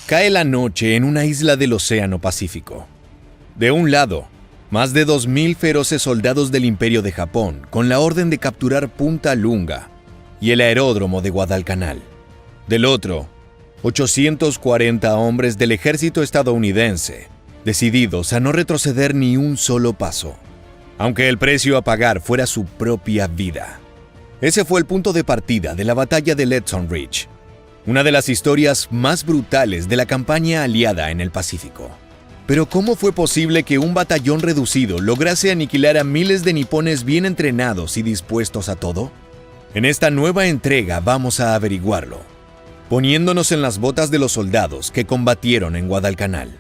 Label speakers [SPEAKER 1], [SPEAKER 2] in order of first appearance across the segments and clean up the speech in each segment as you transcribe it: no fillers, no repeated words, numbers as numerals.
[SPEAKER 1] Cae la noche en una isla del Océano Pacífico. De un lado, más de 2.000 feroces soldados del Imperio de Japón con la orden de capturar Punta Lunga y el aeródromo de Guadalcanal. Del otro, 840 hombres del ejército estadounidense, decididos a no retroceder ni un solo paso, aunque el precio a pagar fuera su propia vida. Ese fue el punto de partida de la batalla de Lexington Ridge, una de las historias más brutales de la campaña aliada en el Pacífico. Pero ¿cómo fue posible que un batallón reducido lograse aniquilar a miles de nipones bien entrenados y dispuestos a todo? En esta nueva entrega vamos a averiguarlo, poniéndonos en las botas de los soldados que combatieron en Guadalcanal.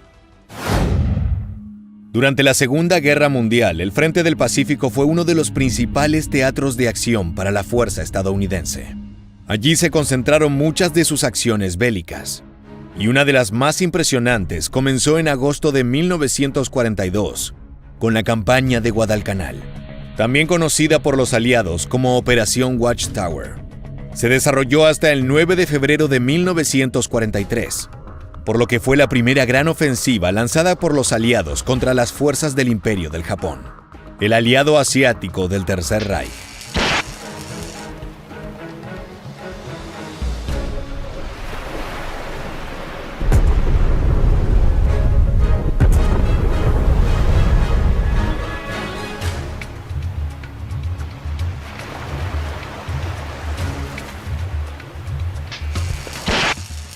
[SPEAKER 1] Durante la Segunda Guerra Mundial, el Frente del Pacífico fue uno de los principales teatros de acción para la fuerza estadounidense. Allí se concentraron muchas de sus acciones bélicas, y una de las más impresionantes comenzó en agosto de 1942, con la campaña de Guadalcanal, también conocida por los aliados como Operación Watchtower. Se desarrolló hasta el 9 de febrero de 1943, por lo que fue la primera gran ofensiva lanzada por los aliados contra las fuerzas del Imperio del Japón, el aliado asiático del Tercer Reich.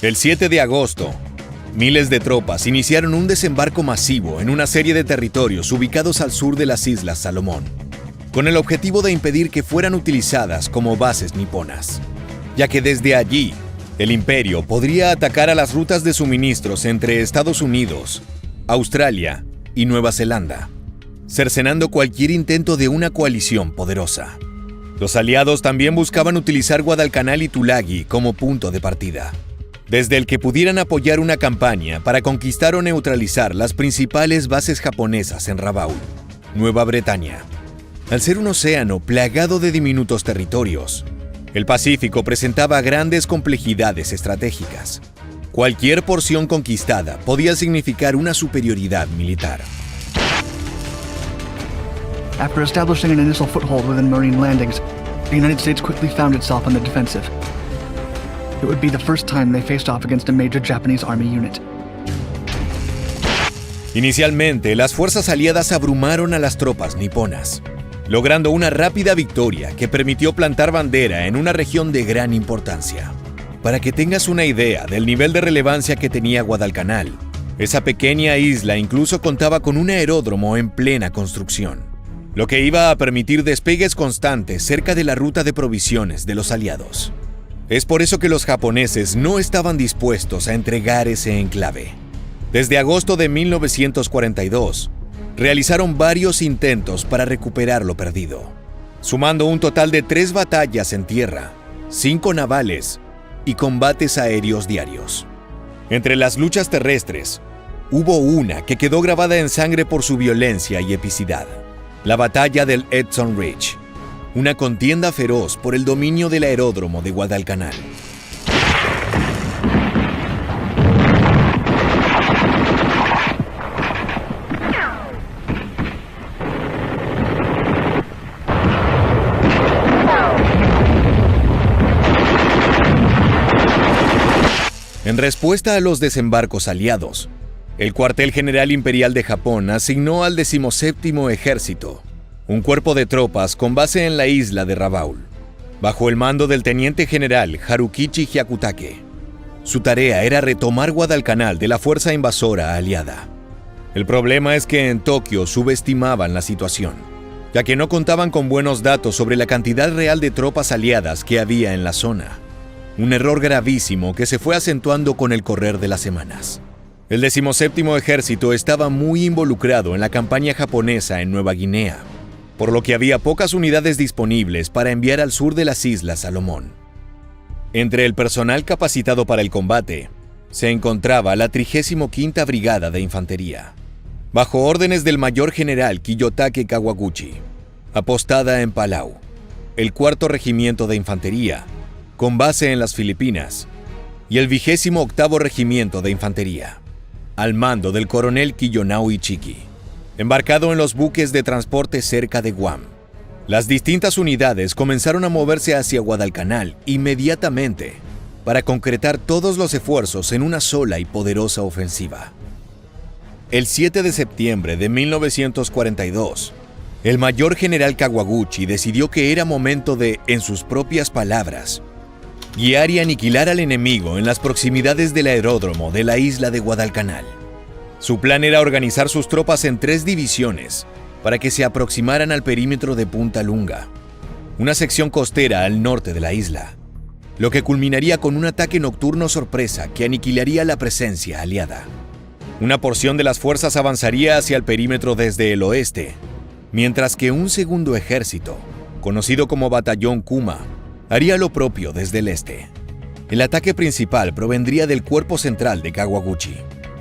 [SPEAKER 1] El 7 de agosto, miles de tropas iniciaron un desembarco masivo en una serie de territorios ubicados al sur de las Islas Salomón, con el objetivo de impedir que fueran utilizadas como bases niponas, ya que desde allí, el imperio podría atacar a las rutas de suministros entre Estados Unidos, Australia y Nueva Zelanda, cercenando cualquier intento de una coalición poderosa. Los aliados también buscaban utilizar Guadalcanal y Tulagi como punto de partida, desde el que pudieran apoyar una campaña para conquistar o neutralizar las principales bases japonesas en Rabaul, Nueva Bretaña. Al ser un océano plagado de diminutos territorios, el Pacífico presentaba grandes complejidades estratégicas. Cualquier porción conquistada podía significar una superioridad militar.
[SPEAKER 2] After establishing an initial foothold within marine landings, the United States quickly found itself on the defensive. It would be the first time they faced off against a major Japanese army unit.
[SPEAKER 1] Inicialmente, las fuerzas aliadas abrumaron a las tropas niponas, logrando una rápida victoria que permitió plantar bandera en una región de gran importancia. Para que tengas una idea del nivel de relevancia que tenía Guadalcanal, esa pequeña isla incluso contaba con un aeródromo en plena construcción, lo que iba a permitir despegues constantes cerca de la ruta de provisiones de los aliados. Es por eso que los japoneses no estaban dispuestos a entregar ese enclave. Desde agosto de 1942, realizaron varios intentos para recuperar lo perdido, sumando un total de 3 batallas en tierra, 5 navales y combates aéreos diarios. Entre las luchas terrestres, hubo una que quedó grabada en sangre por su violencia y epicidad: la batalla del Lexington Ridge, una contienda feroz por el dominio del aeródromo de Guadalcanal. En respuesta a los desembarcos aliados, el Cuartel General Imperial de Japón asignó al 17º Ejército un cuerpo de tropas con base en la isla de Rabaul, bajo el mando del teniente general Harukichi Hyakutake. Su tarea era retomar Guadalcanal de la fuerza invasora aliada. El problema es que en Tokio subestimaban la situación, ya que no contaban con buenos datos sobre la cantidad real de tropas aliadas que había en la zona. Un error gravísimo que se fue acentuando con el correr de las semanas. El 17º Ejército estaba muy involucrado en la campaña japonesa en Nueva Guinea, por lo que había pocas unidades disponibles para enviar al sur de las Islas Salomón. Entre el personal capacitado para el combate, se encontraba la 35ª Brigada de Infantería, bajo órdenes del mayor general Kiyotake Kawaguchi, apostada en Palau, el 4º Regimiento de Infantería, con base en las Filipinas, y el 28º Regimiento de Infantería, al mando del coronel Kiyonao Ichiki, embarcado en los buques de transporte cerca de Guam. Las distintas unidades comenzaron a moverse hacia Guadalcanal inmediatamente para concretar todos los esfuerzos en una sola y poderosa ofensiva. El 7 de septiembre de 1942, el mayor general Kawaguchi decidió que era momento de, en sus propias palabras, guiar y aniquilar al enemigo en las proximidades del aeródromo de la isla de Guadalcanal. Su plan era organizar sus tropas en 3 divisiones para que se aproximaran al perímetro de Punta Lunga, una sección costera al norte de la isla, lo que culminaría con un ataque nocturno sorpresa que aniquilaría la presencia aliada. Una porción de las fuerzas avanzaría hacia el perímetro desde el oeste, mientras que un segundo ejército, conocido como Batallón Kuma, haría lo propio desde el este. El ataque principal provendría del cuerpo central de Kawaguchi,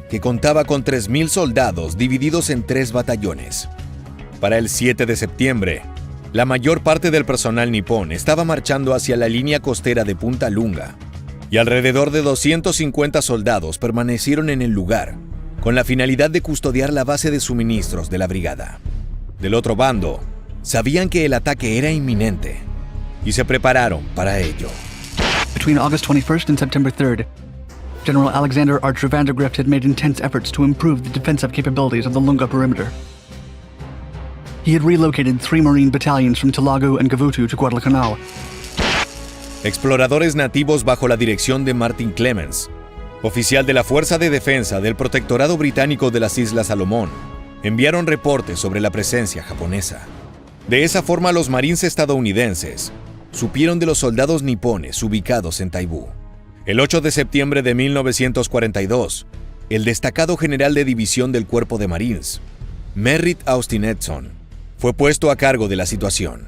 [SPEAKER 1] que contaba con 3.000 soldados divididos en 3 batallones. Para el 7 de septiembre, la mayor parte del personal nipón estaba marchando hacia la línea costera de Punta Lunga, y alrededor de 250 soldados permanecieron en el lugar, con la finalidad de custodiar la base de suministros de la brigada. Del otro bando, sabían que el ataque era inminente, y se prepararon para ello.
[SPEAKER 2] Between August 21st and September 3rd, General Alexander Archer Vandergrift had made intense efforts to improve the defensive capabilities of the Lunga perimeter. He had relocated 3 Marine battalions from Tulagu and Gavutu to Guadalcanal.
[SPEAKER 1] Exploradores nativos bajo la dirección de Martin Clemens, oficial de la Fuerza de Defensa del Protectorado Británico de las Islas Salomón, enviaron reportes sobre la presencia japonesa. De esa forma, los marines estadounidenses supieron de los soldados nipones ubicados en Taibú. El 8 de septiembre de 1942, el destacado general de división del Cuerpo de Marines, Merritt Austin Edson, fue puesto a cargo de la situación.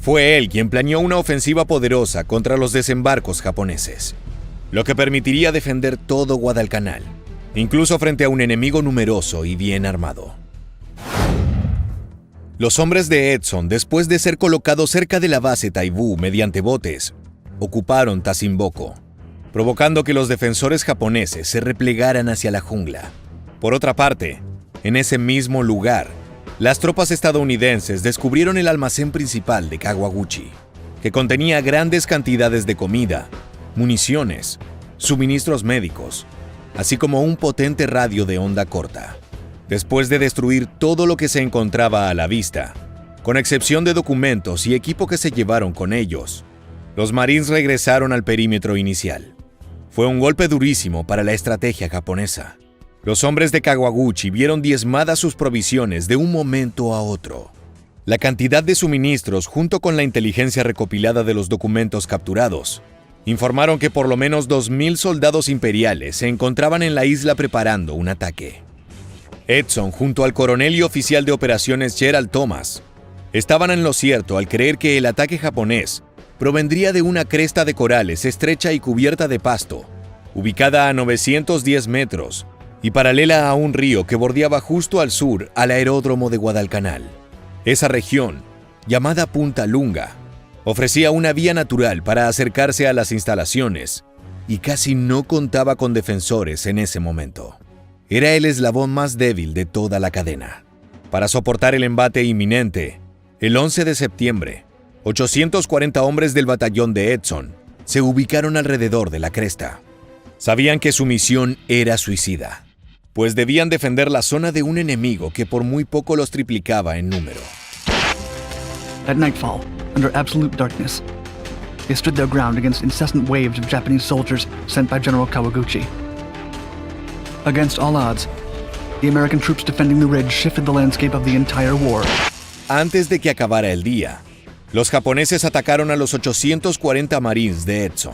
[SPEAKER 1] Fue él quien planeó una ofensiva poderosa contra los desembarcos japoneses, lo que permitiría defender todo Guadalcanal, incluso frente a un enemigo numeroso y bien armado. Los hombres de Edson, después de ser colocados cerca de la base Taibú mediante botes, ocuparon Tazimboko, provocando que los defensores japoneses se replegaran hacia la jungla. Por otra parte, en ese mismo lugar, las tropas estadounidenses descubrieron el almacén principal de Kawaguchi, que contenía grandes cantidades de comida, municiones, suministros médicos, así como un potente radio de onda corta. Después de destruir todo lo que se encontraba a la vista, con excepción de documentos y equipo que se llevaron con ellos, los marines regresaron al perímetro inicial. Fue un golpe durísimo para la estrategia japonesa. Los hombres de Kawaguchi vieron diezmadas sus provisiones de un momento a otro. La cantidad de suministros, junto con la inteligencia recopilada de los documentos capturados, informaron que por lo menos 2.000 soldados imperiales se encontraban en la isla preparando un ataque. Edson, junto al coronel y oficial de operaciones Gerald Thomas, estaban en lo cierto al creer que el ataque japonés provendría de una cresta de corales estrecha y cubierta de pasto, ubicada a 910 metros y paralela a un río que bordeaba justo al sur al aeródromo de Guadalcanal. Esa región, llamada Punta Lunga, ofrecía una vía natural para acercarse a las instalaciones y casi no contaba con defensores en ese momento. Era el eslabón más débil de toda la cadena. Para soportar el embate inminente, el 11 de septiembre, 840 hombres del batallón de Edson se ubicaron alrededor de la cresta. Sabían que su misión era suicida, pues debían defender la zona de un enemigo que por muy poco los triplicaba en número.
[SPEAKER 2] At nightfall, under absolute darkness, they stood their ground against incessant waves of Japanese soldiers sent by General Kawaguchi. Against all odds, the American troops defending the ridge shifted the landscape of the entire war.
[SPEAKER 1] Antes de que acabara el día, los japoneses atacaron a los 840 marines de Edson,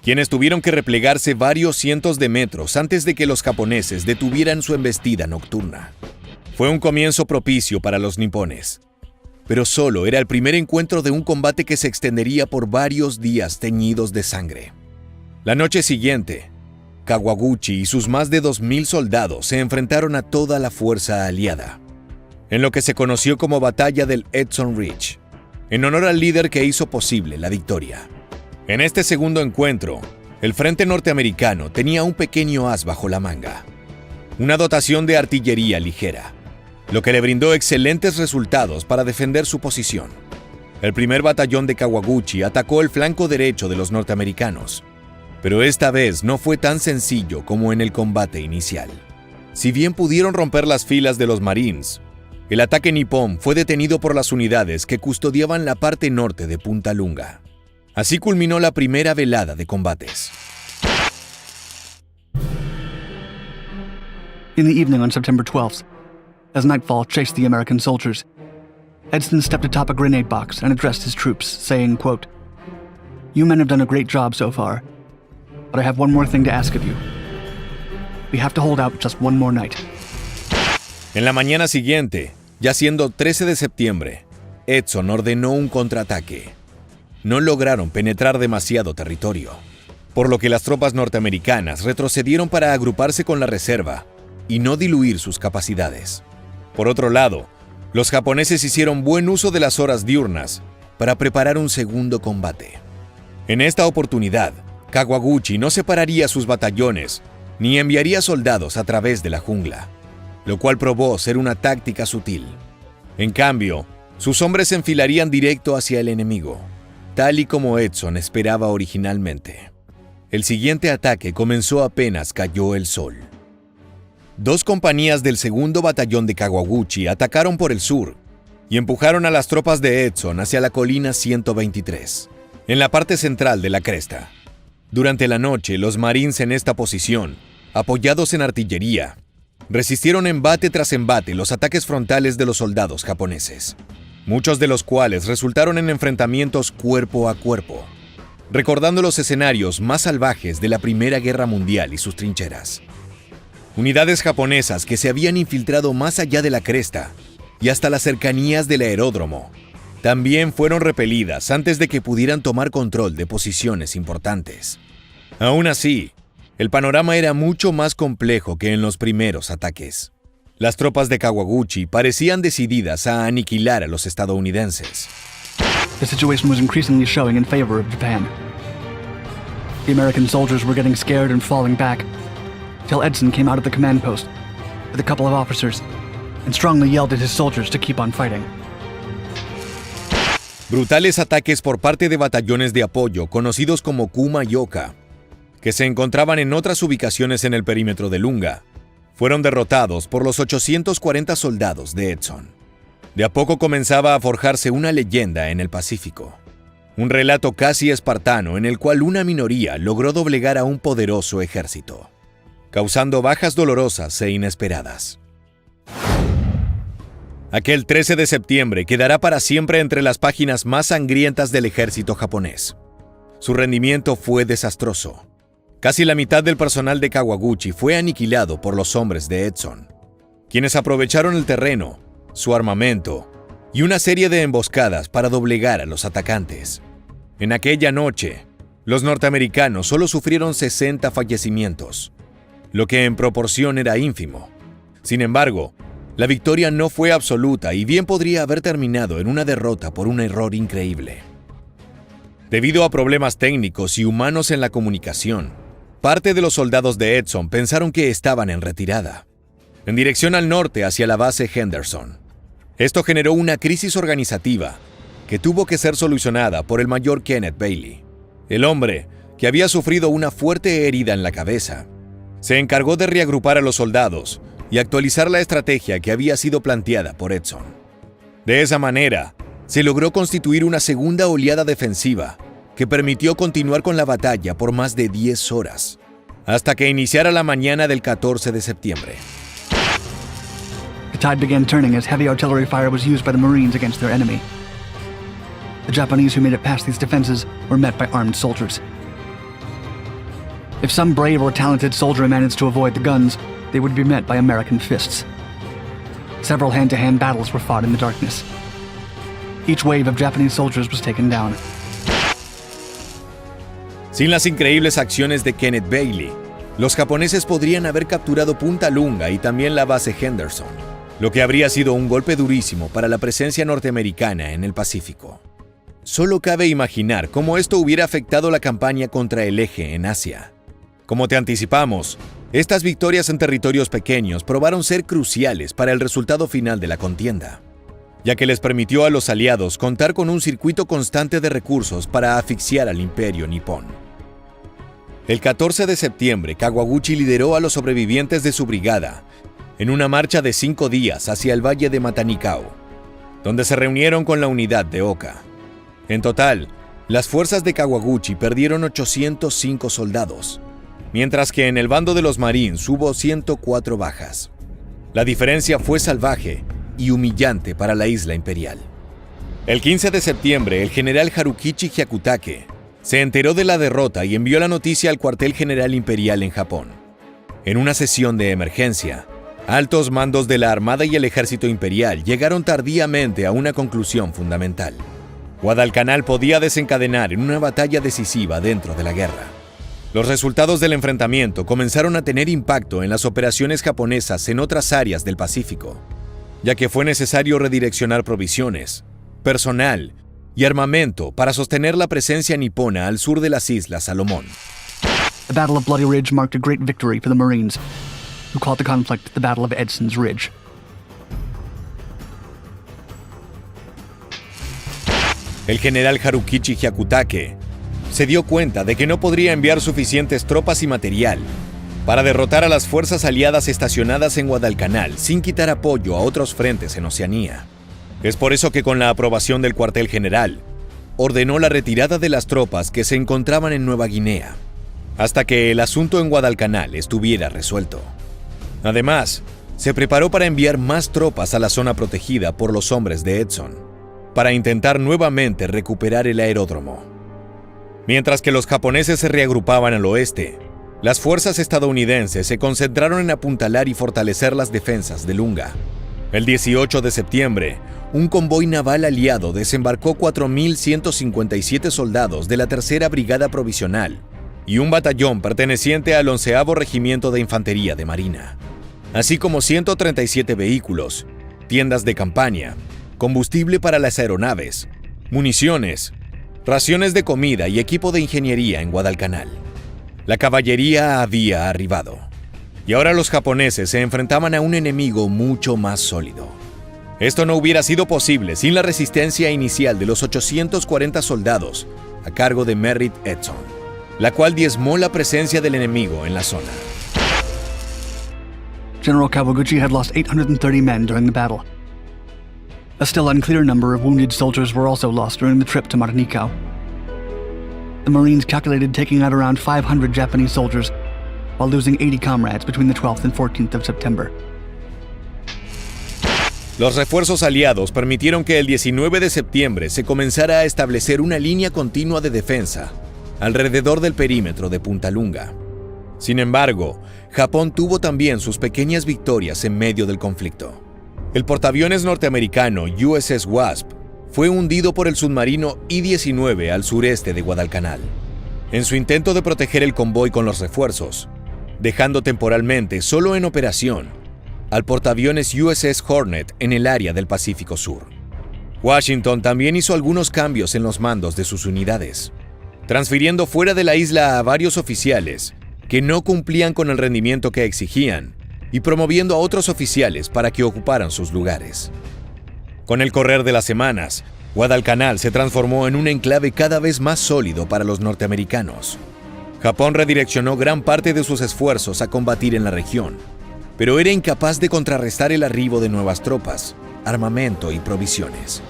[SPEAKER 1] quienes tuvieron que replegarse varios cientos de metros antes de que los japoneses detuvieran su embestida nocturna. Fue un comienzo propicio para los nipones, pero solo era el primer encuentro de un combate que se extendería por varios días teñidos de sangre. La noche siguiente, Kawaguchi y sus más de 2.000 soldados se enfrentaron a toda la fuerza aliada, en lo que se conoció como Batalla del Edson Ridge, en honor al líder que hizo posible la victoria. En este segundo encuentro, El frente norteamericano tenía un pequeño as bajo la manga, una dotación de artillería ligera, lo que le brindó excelentes resultados para defender su posición. El primer batallón de Kawaguchi atacó el flanco derecho de los norteamericanos, pero esta vez no fue tan sencillo como en el combate inicial. Si bien pudieron romper las filas de los Marines, el ataque nipón fue detenido por las unidades que custodiaban la parte norte de Punta Lunga. Así culminó la primera velada de combates.
[SPEAKER 2] In the evening on September 12th, as nightfall chased the American soldiers, Edson stepped atop a grenade box and addressed his troops, saying, quote, "You men have done a great job so far, but I have one more thing to ask of you. We have to hold out just one more night."
[SPEAKER 1] En la mañana siguiente, ya siendo 13 de septiembre, Edson ordenó un contraataque. No lograron penetrar demasiado territorio, por lo que las tropas norteamericanas retrocedieron para agruparse con la reserva y no diluir sus capacidades. Por otro lado, los japoneses hicieron buen uso de las horas diurnas para preparar un segundo combate. En esta oportunidad, Kawaguchi no separaría sus batallones ni enviaría soldados a través de la jungla, lo cual probó ser una táctica sutil. En cambio, sus hombres se enfilarían directo hacia el enemigo, tal y como Edson esperaba originalmente. El siguiente ataque comenzó apenas cayó el sol. 2 compañías del segundo batallón de Kawaguchi atacaron por el sur y empujaron a las tropas de Edson hacia la colina 123, en la parte central de la cresta. Durante la noche, los Marines en esta posición, apoyados en artillería, resistieron embate tras embate los ataques frontales de los soldados japoneses, muchos de los cuales resultaron en enfrentamientos cuerpo a cuerpo, recordando los escenarios más salvajes de la Primera Guerra Mundial y sus trincheras. Unidades japonesas que se habían infiltrado más allá de la cresta y hasta las cercanías del aeródromo también fueron repelidas antes de que pudieran tomar control de posiciones importantes. Aún así, el panorama era mucho más complejo que en los primeros ataques. Las tropas de Kawaguchi parecían decididas a aniquilar a los estadounidenses.
[SPEAKER 2] The situation was increasingly showing in favor of Japan. The American soldiers were getting scared and falling back, till Edson came out of the command post with a couple of officers and strongly yelled at his soldiers to keep on fighting.
[SPEAKER 1] Brutales ataques por parte de batallones de apoyo conocidos como Kuma y Oka, que se encontraban en otras ubicaciones en el perímetro de Lunga, fueron derrotados por los 840 soldados de Edson. De a poco comenzaba a forjarse una leyenda en el Pacífico, un relato casi espartano en el cual una minoría logró doblegar a un poderoso ejército, causando bajas dolorosas e inesperadas. Aquel 13 de septiembre quedará para siempre entre las páginas más sangrientas del ejército japonés. Su rendimiento fue desastroso. Casi la mitad del personal de Kawaguchi fue aniquilado por los hombres de Edson, quienes aprovecharon el terreno, su armamento y una serie de emboscadas para doblegar a los atacantes. En aquella noche, los norteamericanos solo sufrieron 60 fallecimientos, lo que en proporción era ínfimo. Sin embargo, la victoria no fue absoluta y bien podría haber terminado en una derrota por un error increíble. Debido a problemas técnicos y humanos en la comunicación, parte de los soldados de Edson pensaron que estaban en retirada, en dirección al norte hacia la base Henderson. Esto generó una crisis organizativa que tuvo que ser solucionada por el mayor Kenneth Bailey. El hombre, que había sufrido una fuerte herida en la cabeza, se encargó de reagrupar a los soldados y actualizar la estrategia que había sido planteada por Edson. De esa manera, se logró constituir una segunda oleada defensiva que permitió continuar con la batalla por más de 10 horas, hasta que iniciara la mañana del 14 de septiembre.
[SPEAKER 2] The tide began turning as heavy artillery fire was used by the Marines against their enemy. The Japanese who made it past these defenses were met by armed soldiers. If some brave or talented soldier managed to avoid the guns, they would be met by American fists. Several hand-to-hand battles were fought in the darkness. Each wave of Japanese soldiers was taken down.
[SPEAKER 1] Sin las increíbles acciones de Kenneth Bailey, los japoneses podrían haber capturado Punta Lunga y también la base Henderson, lo que habría sido un golpe durísimo para la presencia norteamericana en el Pacífico. Solo cabe imaginar cómo esto hubiera afectado la campaña contra el Eje en Asia. Como te anticipamos, estas victorias en territorios pequeños probaron ser cruciales para el resultado final de la contienda, ya que les permitió a los aliados contar con un circuito constante de recursos para asfixiar al imperio nipón. El 14 de septiembre, Kawaguchi lideró a los sobrevivientes de su brigada en una marcha de 5 días hacia el valle de Matanikau, donde se reunieron con la unidad de Oka. En total, las fuerzas de Kawaguchi perdieron 805 soldados, mientras que en el bando de los Marines hubo 104 bajas. La diferencia fue salvaje y humillante para la isla imperial. El 15 de septiembre, el general Harukichi Hyakutake se enteró de la derrota y envió la noticia al cuartel general imperial en Japón. En una sesión de emergencia, altos mandos de la Armada y el Ejército Imperial llegaron tardíamente a una conclusión fundamental. Guadalcanal podía desencadenar en una batalla decisiva dentro de la guerra. Los resultados del enfrentamiento comenzaron a tener impacto en las operaciones japonesas en otras áreas del Pacífico, ya que fue necesario redireccionar provisiones, personal y armamento para sostener la presencia nipona al sur de las Islas Salomón.
[SPEAKER 2] The Battle of Bloody Ridge marked a great victory for the Marines, who called the conflict the Battle of Edson's Ridge.
[SPEAKER 1] El general Harukichi Hyakutake se dio cuenta de que no podría enviar suficientes tropas y material para derrotar a las fuerzas aliadas estacionadas en Guadalcanal sin quitar apoyo a otros frentes en Oceanía. Es por eso que con la aprobación del cuartel general, ordenó la retirada de las tropas que se encontraban en Nueva Guinea, hasta que el asunto en Guadalcanal estuviera resuelto. Además, se preparó para enviar más tropas a la zona protegida por los hombres de Edson, para intentar nuevamente recuperar el aeródromo. Mientras que los japoneses se reagrupaban al oeste, las fuerzas estadounidenses se concentraron en apuntalar y fortalecer las defensas de Lunga. El 18 de septiembre, un convoy naval aliado desembarcó 4.157 soldados de la Tercera Brigada Provisional y un batallón perteneciente al 11º Regimiento de Infantería de Marina, así como 137 vehículos, tiendas de campaña, combustible para las aeronaves, municiones, raciones de comida y equipo de ingeniería en Guadalcanal. La caballería había arribado, y ahora los japoneses se enfrentaban a un enemigo mucho más sólido. Esto no hubiera sido posible sin la resistencia inicial de los 840 soldados a cargo de Merritt Edson, la cual diezmó la presencia del enemigo en la zona.
[SPEAKER 2] General Kawaguchi had lost 830 men during the battle. A still unclear number of wounded soldiers were also lost during the trip to Matanikau. The Marines calculated taking out around 500 Japanese soldiers, while losing 80 comrades between the 12th and 14th of September.
[SPEAKER 1] Los refuerzos aliados permitieron que el 19 de septiembre se comenzara a establecer una línea continua de defensa alrededor del perímetro de Punta Lunga. Sin embargo, Japón tuvo también sus pequeñas victorias en medio del conflicto. El portaaviones norteamericano USS Wasp fue hundido por el submarino I-19 al sureste de Guadalcanal, en su intento de proteger el convoy con los refuerzos, dejando temporalmente solo en operación al portaaviones USS Hornet en el área del Pacífico Sur. Washington también hizo algunos cambios en los mandos de sus unidades, transfiriendo fuera de la isla a varios oficiales que no cumplían con el rendimiento que exigían y promoviendo a otros oficiales para que ocuparan sus lugares. Con el correr de las semanas, Guadalcanal se transformó en un enclave cada vez más sólido para los norteamericanos. Japón redireccionó gran parte de sus esfuerzos a combatir en la región, pero era incapaz de contrarrestar el arribo de nuevas tropas, armamento y provisiones.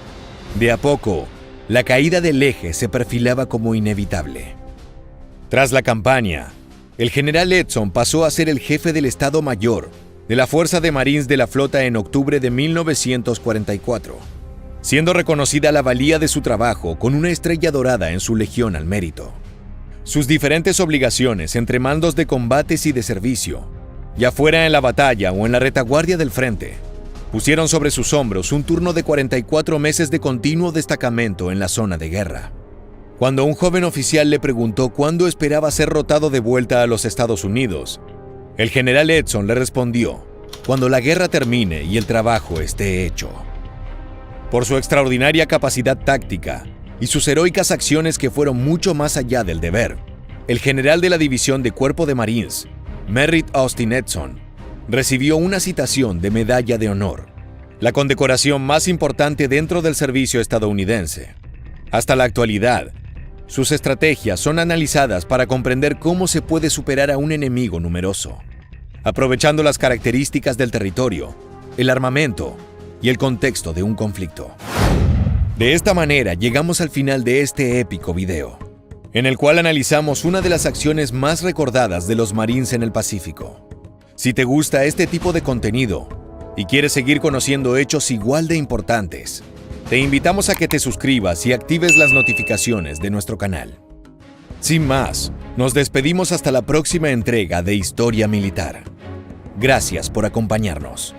[SPEAKER 1] De a poco, la caída del eje se perfilaba como inevitable. Tras la campaña, el general Edson pasó a ser el jefe del Estado Mayor de la Fuerza de Marines de la Flota en octubre de 1944, siendo reconocida la valía de su trabajo con una estrella dorada en su Legión al Mérito. Sus diferentes obligaciones entre mandos de combates y de servicio, ya fuera en la batalla o en la retaguardia del frente, pusieron sobre sus hombros un turno de 44 meses de continuo destacamento en la zona de guerra. Cuando un joven oficial le preguntó cuándo esperaba ser rotado de vuelta a los Estados Unidos, el general Edson le respondió: cuando la guerra termine y el trabajo esté hecho. Por su extraordinaria capacidad táctica, y sus heroicas acciones que fueron mucho más allá del deber. El general de la División de Cuerpo de Marines, Merritt Austin Edson, recibió una citación de Medalla de Honor, la condecoración más importante dentro del servicio estadounidense. Hasta la actualidad, sus estrategias son analizadas para comprender cómo se puede superar a un enemigo numeroso, aprovechando las características del territorio, el armamento y el contexto de un conflicto. De esta manera llegamos al final de este épico video, en el cual analizamos una de las acciones más recordadas de los Marines en el Pacífico. Si te gusta este tipo de contenido y quieres seguir conociendo hechos igual de importantes, te invitamos a que te suscribas y actives las notificaciones de nuestro canal. Sin más, nos despedimos hasta la próxima entrega de Historia Militar. Gracias por acompañarnos.